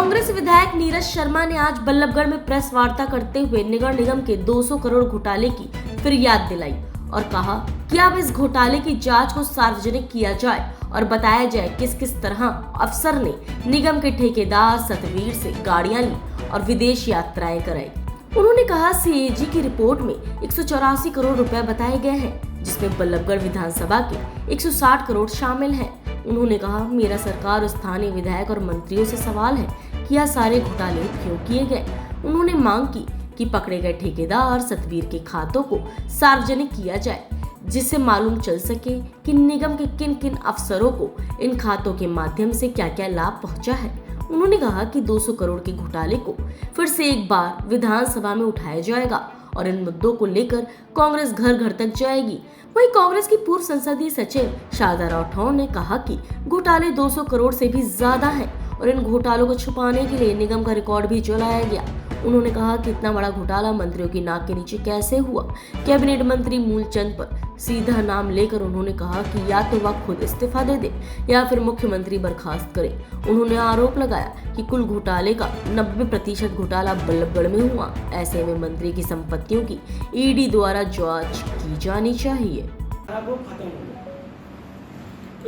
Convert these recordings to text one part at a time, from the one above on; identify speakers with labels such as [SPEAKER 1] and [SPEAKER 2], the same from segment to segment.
[SPEAKER 1] कांग्रेस विधायक नीरज शर्मा ने आज बल्लभगढ़ में प्रेस वार्ता करते हुए नगर निगम के 200 करोड़ घोटाले की फिर याद दिलाई और कहा कि अब इस घोटाले की जांच को सार्वजनिक किया जाए और बताया जाए किस किस तरह अफसर ने निगम के ठेकेदार सतवीर से गाड़ियां ली और विदेश यात्राएं कराई। उन्होंने कहा सीएजी की रिपोर्ट में 184 करोड़ रुपए बताए गए हैं, जिसमें बल्लभगढ़ विधानसभा के 160 करोड़ शामिल हैं। उन्होंने कहा, मेरा सरकार और स्थानीय विधायक और मंत्रियों से सवाल है कि यह सारे घोटाले क्यों किए गए। उन्होंने मांग की कि पकड़े गए ठेकेदार सतवीर के खातों को सार्वजनिक किया जाए, जिससे मालूम चल सके कि निगम के किन किन अफसरों को इन खातों के माध्यम से क्या क्या लाभ पहुंचा है। उन्होंने कहा कि 200 करोड़ के घोटाले को फिर से एक बार विधानसभा में उठाया जाएगा और इन मुद्दों को लेकर कांग्रेस घर घर तक जाएगी। वहीं कांग्रेस की पूर्व संसदीय सचिव शारदा राठौर ने कहा कि घोटाले 200 करोड़ से भी ज्यादा हैं और इन घोटालों को छुपाने के लिए निगम का रिकॉर्ड भी जलाया गया। उन्होंने कहा कि इतना बड़ा घोटाला मंत्रियों की नाक के नीचे कैसे हुआ। कैबिनेट मंत्री मूलचंद पर सीधा नाम लेकर उन्होंने कहा कि या तो वह खुद इस्तीफा दे दे या फिर मुख्यमंत्री बर्खास्त करे। उन्होंने आरोप लगाया कि कुल घोटाले का 90% घोटाला बल्लभगढ़ में हुआ। ऐसे में मंत्री की संपत्तियों की ईडी द्वारा जांच की जानी चाहिए।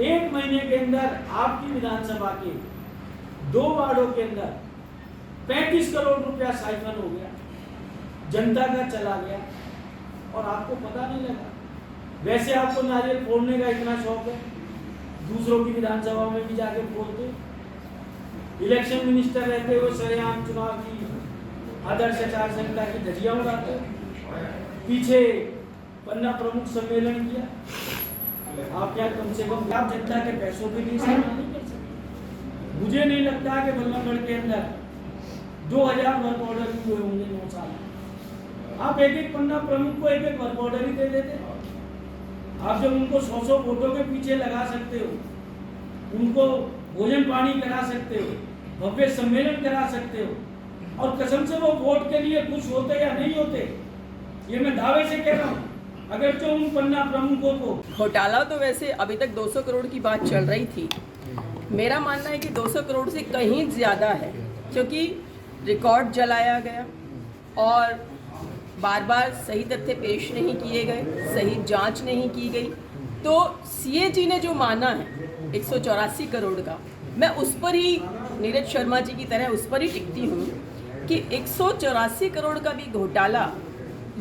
[SPEAKER 2] एक महीने के अंदर आपकी विधानसभा के 2 वार्डों के अंदर 35 करोड़ रुपया साइफन हो गया, जनता का चला गया और आपको पता नहीं लगा। वैसे आपको नारियल फोड़ने का इतना शौक है, दूसरों की विधानसभा में भी जाके फोड़ते। इलेक्शन मिनिस्टर रहते हुए सरेआम चुनाव की आदर्श आचार संहिता की धज्जियां उड़ाते। पीछे पन्ना प्रमुख सम्मेलन किया। आप क्या कम से कम आप जनता के पैसों के लिए सेवा नहीं कर सकते। मुझे नहीं लगता कि बल्लभगढ़ के अंदर 2000 वर्क ऑर्डर हुए होंगे 9 साल। आप एक पन्ना प्रमुख को एक वर्क ऑर्डर ही दे देते। आप जब उनको 100 फोटो के पीछे लगा सकते हो, उनको भोजन पानी करा सकते हो, भव्य सम्मेलन करा सकते हो और कसम से वो वोट के लिए खुश होते या नहीं होते, ये मैं दावे से कह रहा हूँ। अगर जो उन पन्ना प्रमुखों को
[SPEAKER 3] घोटाला तो वैसे अभी तक 200 करोड़ की बात चल रही थी। मेरा मानना है कि 200 करोड़ से कहीं ज़्यादा है, क्योंकि रिकॉर्ड जलाया गया और बार बार सही तथ्य पेश नहीं किए गए, सही जांच नहीं की गई। तो सीएजी ने जो माना है 184 करोड़ का, मैं उस पर ही नीरज शर्मा जी की तरह उस पर ही टिकती हूँ कि 184 करोड़ का भी घोटाला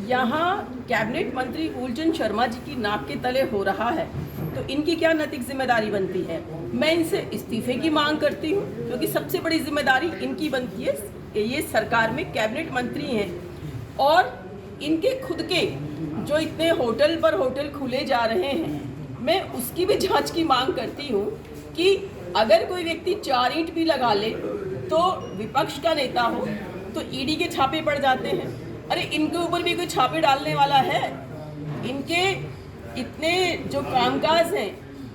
[SPEAKER 3] यहाँ कैबिनेट मंत्री मूलचंद शर्मा जी की नाक के तले हो रहा है, तो इनकी क्या नैतिक जिम्मेदारी बनती है। मैं इनसे इस्तीफे की मांग करती हूँ, क्योंकि सबसे बड़ी जिम्मेदारी इनकी बनती है कि ये सरकार में कैबिनेट मंत्री हैं और इनके खुद के जो इतने होटल पर होटल खुले जा रहे हैं, मैं उसकी भी जांच की मांग करती हूँ कि अगर कोई व्यक्ति 4 ईंट भी लगा ले तो विपक्ष का नेता हो तो ईडी के छापे पड़ जाते हैं। अरे इनके ऊपर भी कोई छापे डालने वाला है? इनके इतने जो कामकाज हैं,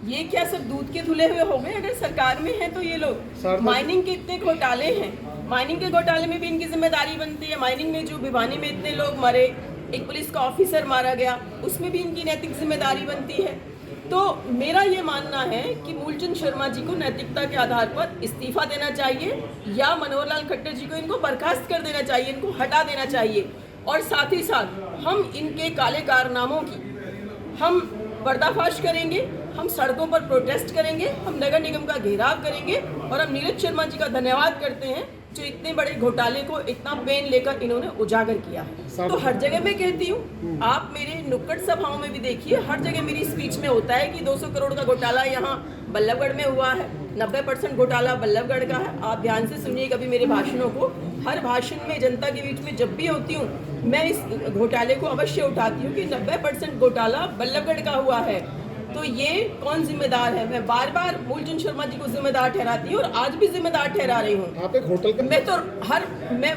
[SPEAKER 3] ये क्या सब दूध के धुले हुए हो गए? अगर सरकार में है तो ये लोग माइनिंग के इतने घोटाले हैं, माइनिंग के घोटाले में भी इनकी जिम्मेदारी बनती है। माइनिंग में जो भिवानी में इतने लोग मरे, एक पुलिस का ऑफिसर मारा गया, उसमें भी इनकी नैतिक जिम्मेदारी बनती है। तो मेरा ये मानना है कि मूलचंद शर्मा जी को नैतिकता के आधार पर इस्तीफा देना चाहिए या मनोहर लाल खट्टर जी को इनको बर्खास्त कर देना चाहिए, इनको हटा देना चाहिए। और साथ ही साथ हम इनके काले कारनामों की हम पर्दाफाश करेंगे, हम सड़कों पर प्रोटेस्ट करेंगे, हम नगर निगम का घेराव करेंगे और हम नीरज शर्मा जी का धन्यवाद करते हैं जो इतने बड़े घोटाले को इतना पेन लेकर इन्होंने उजागर किया है। तो हर जगह मैं कहती हूँ, आप मेरे नुक्कड़ सभाओं में भी देखिए, हर जगह मेरी स्पीच में होता है कि 200 करोड़ का घोटाला यहाँ बल्लभगढ़ में हुआ है, 90% घोटाला बल्लभगढ़ का है। आप ध्यान से सुनिए कभी मेरे भाषणों को। हर भाषण में जनता के बीच में जब भी होती हूँ, मैं इस घोटाले को अवश्य उठाती हूँ कि 90% घोटाला बल्लभगढ़ का हुआ है। तो ये कौन जिम्मेदार है? मैं बार बार मूलचंद शर्मा जी को जिम्मेदार ठहराती हूँ और आज भी जिम्मेदार ठहरा रही हूँ। मैं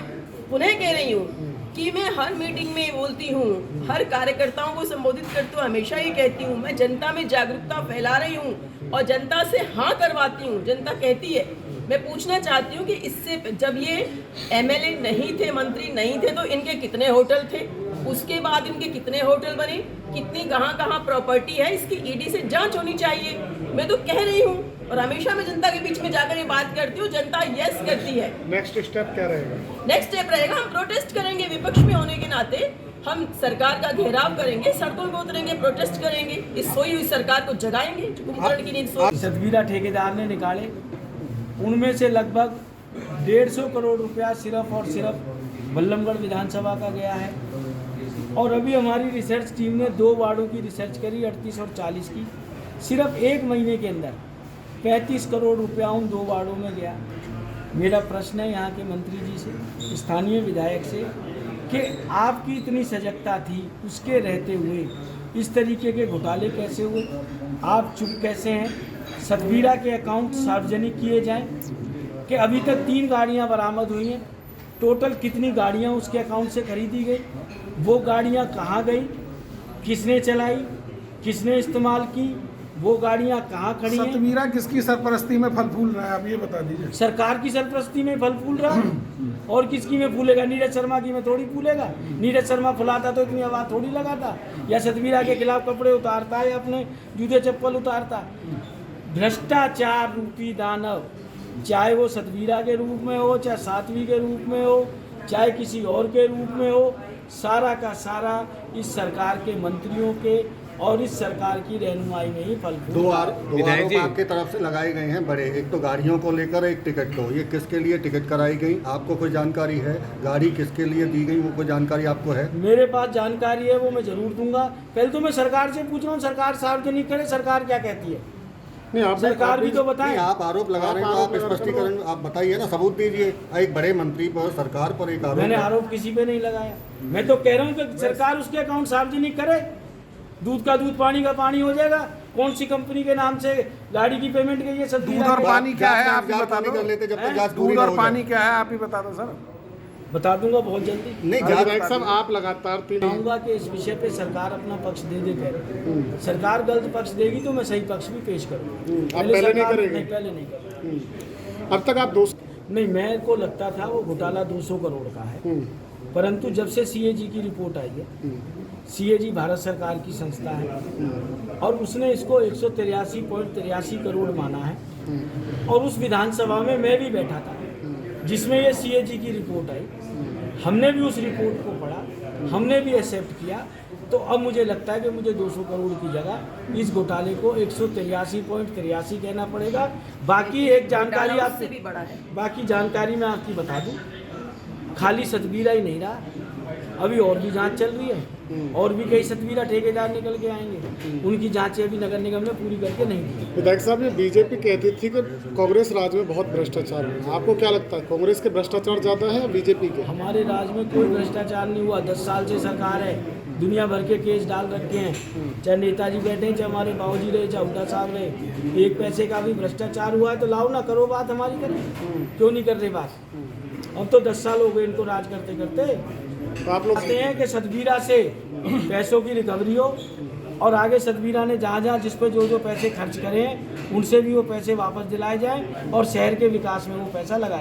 [SPEAKER 3] पुनः कह रही हूँ कि मैं हर मीटिंग में बोलती हूँ, हर कार्यकर्ताओं को संबोधित करते हुए हमेशा ये कहती हूँ, मैं जनता में जागरूकता फैला रही हूँ और जनता से हाँ करवाती हूँ। जनता कहती है। मैं पूछना चाहती हूँ कि इससे जब ये एमएलए नहीं थे, मंत्री नहीं थे, तो इनके कितने होटल थे? उसके बाद इनके कितने होटल बने, कितनी कहाँ प्रॉपर्टी है, इसकी ईडी से जांच होनी चाहिए। मैं तो कह रही हूँ और हमेशा मैं जनता के बीच में जाकर ये बात करती हूँ, जनता यस करती है।
[SPEAKER 4] नेक्स्ट स्टेप क्या रहेगा?
[SPEAKER 3] नेक्स्ट स्टेप रहेगा, हम प्रोटेस्ट करेंगे। विपक्ष में होने के नाते हम सरकार का घेराव करेंगे, सड़कों पर उतरेंगे, प्रोटेस्ट करेंगे, इस सोई हुई सरकार को जगाएंगे जो कुंभकर्ण की नींद सोई।
[SPEAKER 2] सतवीरा ठेकेदार ने निकाले, उनमें से लगभग 150 करोड़ रुपया सिर्फ और सिर्फ बल्लभगढ़ विधानसभा का गया है। और अभी हमारी रिसर्च टीम ने 2 वार्डों की रिसर्च करी, 38 और 40 की। सिर्फ 1 महीने के अंदर 35 करोड़ रुपया उन 2 वार्डों में गया। मेरा प्रश्न है यहाँ के मंत्री जी से, स्थानीय विधायक से, कि आपकी इतनी सजगता थी, उसके रहते हुए इस तरीके के घोटाले कैसे हुए? आप चुप कैसे हैं? सतवीरा के अकाउंट सार्वजनिक किए जाएं कि अभी तक 3 गाड़ियां बरामद हुई हैं। टोटल कितनी गाड़ियां उसके अकाउंट से खरीदी गई, वो गाड़ियां कहाँ गई, किसने चलाई, किसने इस्तेमाल की, वो गाड़ियां कहाँ खड़ी हैं?
[SPEAKER 4] सतवीरा किसकी सरपरस्ती में फल फूल रहा है, आप ये बता दीजिए।
[SPEAKER 2] सरकार की सरपरस्ती में फल फूल रहा और किसकी में फूलेगा? नीरज शर्मा की में थोड़ी फूलेगा। नीरज शर्मा फुलाता तो इतनी आवाज़ थोड़ी लगाता, या सतवीरा के खिलाफ कपड़े उतारता या अपने जूते चप्पल उतारता। भ्रष्टाचार रूपी दानव, चाहे वो सतवीरा के रूप में हो, चाहे साध्वी के रूप में हो, चाहे किसी और के रूप में हो, सारा का सारा इस सरकार के मंत्रियों के और इस सरकार की रहनुमाई में ही फल फूल।
[SPEAKER 5] दो आरोप आपके तरफ से लगाए गए हैं बड़े, एक तो गाड़ियों को लेकर, एक टिकट को। ये किसके लिए टिकट कराई गई, आपको कोई जानकारी है? गाड़ी किसके लिए दी गई, वो कोई जानकारी आपको है?
[SPEAKER 2] मेरे पास जानकारी है, वो मैं जरूर दूंगा। पहले तो मैं सरकार से पूछ रहा हूँ, सरकार सार्वजनिक करे, सरकार क्या कहती है?
[SPEAKER 4] नहीं, आप
[SPEAKER 2] सरकार भी तो बताएं।
[SPEAKER 5] आप आरोप लगा रहे हैं तो आप स्पष्टीकरण आप बताइए ना, सबूत दीजिए। एक बड़े मंत्री पर, सरकार पर एक आरोप।
[SPEAKER 2] मैंने आरोप किसी पे नहीं लगाया। मैं तो कह रहा हूँ कि सरकार उसके अकाउंट सार्वजनिक करे। दूध का दूध, पानी का पानी हो जाएगा। कौन सी कंपनी के नाम से गाड़ी की पेमेंट गई है? सब
[SPEAKER 4] दूध और पानी क्या है आप ही बता दो।
[SPEAKER 5] कर लेते जब तक जांच पूरी
[SPEAKER 4] दूध
[SPEAKER 5] ना
[SPEAKER 4] और
[SPEAKER 5] हो
[SPEAKER 4] पानी
[SPEAKER 5] जाए।
[SPEAKER 4] क्या है आप ही बता दो सर।
[SPEAKER 2] बता दूंगा बहुत जल्दी।
[SPEAKER 5] नहीं,
[SPEAKER 4] विधायक साहब आप लगातार
[SPEAKER 2] चाहूंगा कि इस विषय पे सरकार अपना पक्ष दे दे। पहले सरकार गलत पक्ष देगी तो मैं सही पक्ष भी पेश करूंगा।
[SPEAKER 4] आप पहले नहीं करेंगे?
[SPEAKER 2] नहीं, पहले नहीं करूंगा।
[SPEAKER 4] अब तक आप दोस्त
[SPEAKER 2] नहीं, मेरे को लगता था वो घोटाला 200 करोड़ का है, परंतु जब से सीएजी की रिपोर्ट आई है, सीएजी भारत सरकार की संस्था है और उसने इसको 183.83 करोड़ माना है। और उस विधानसभा में मैं भी बैठा था जिसमें ये सीएजी की रिपोर्ट आई। हमने भी उस रिपोर्ट को पढ़ा, हमने भी एक्सेप्ट किया। तो अब मुझे लगता है कि मुझे 200 करोड़ की जगह इस घोटाले को 183.83 कहना पड़ेगा। बाकी एक जानकारी आप
[SPEAKER 3] उससे भी बड़ा है।
[SPEAKER 2] बाकी जानकारी मैं आपकी बता दूं, खाली सतवीरा ही नहीं रहा, अभी और भी जांच चल रही है और भी कई सतवीरा ठेकेदार निकल के आएंगे। उनकी जांचें अभी नगर निगम ने पूरी करके नहीं दी।
[SPEAKER 4] विधायक साहब, ये बीजेपी कहती थी कि कांग्रेस राज में बहुत भ्रष्टाचार है, आपको क्या लगता है कांग्रेस के भ्रष्टाचार ज़्यादा है या बीजेपी के?
[SPEAKER 2] हमारे राज्य में कोई भ्रष्टाचार नहीं हुआ। 10 साल से सरकार है, दुनिया भर के केस डाल रखे हैं, चाहे नेताजी बैठे, चाहे हमारे बाबूजी रहे, चाहे हुड्डा साहब रहे। एक पैसे का भी भ्रष्टाचार हुआ है तो लाओ ना, करो बात, हमारी करें। क्यों नहीं कर रहे बात? अब तो 10 साल हो गए इनको राज करते करते।
[SPEAKER 4] तो आप लोग
[SPEAKER 2] चाहते हैं कि सतवीरा से पैसों की रिकवरी हो और आगे सतवीरा ने जहाँ जहाँ जिस पे जो पैसे खर्च करे हैं उनसे भी वो पैसे वापस दिलाए जाएं और शहर के विकास में वो पैसा लगाया